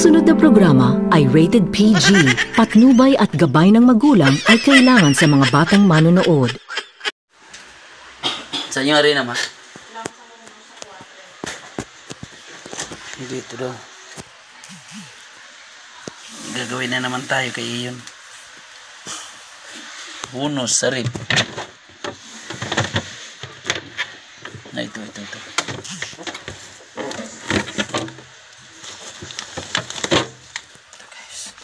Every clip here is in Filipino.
susunod na programa ay rated PG. Patnubay at gabay ng magulang ay kailangan sa mga batang manonood. Sa inyo rin naman? Dito daw. Gagawin na naman tayo kay iyon. Unos, sarip. Na ito. Ito guys.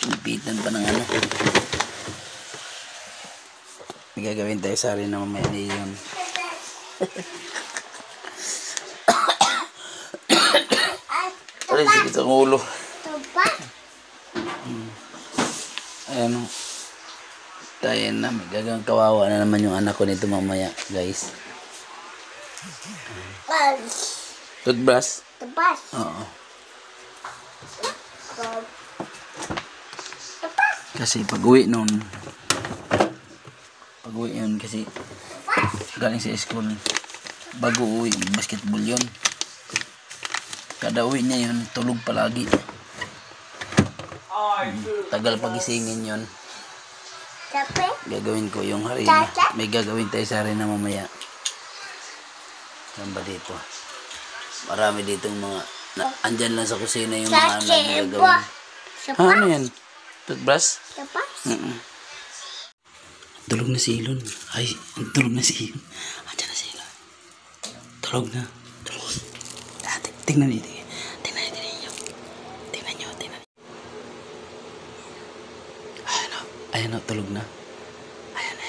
Pinipitan pa ng ano. May gagawin tayo sa rin na mamaya na iyon. Aray, sakit ang ulo. Ayan o. Tayo na, may gagang kawawa na naman yung anak ko nito mamaya, guys. Toothbrush? Toothbrush? Oo. Kasi pag-uwi nun, kasi galing sa school, bago uwi, basketball yun. Kada uwi niya yun, tulog palagi. Tagal pagisingin yun. Gagawin ko yung harina. May gagawin tayo sa harina mamaya. Saan ba dito? Marami ditong mga andyan lang sa kusina yung mga nagagawin. Ano yan? Toothbrush? Tulog na si Ilon. Ay, tulog na si Ilon. Andyan na si Ilon. Tulog na. Tingnan niyo. Ayan o, tulog na. Ayan.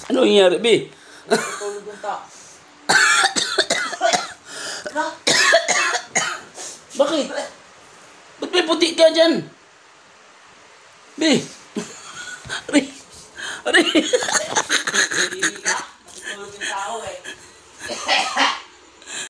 Ano nangyari, B? Bakit? Ba't may puti ka dyan? B? Aray!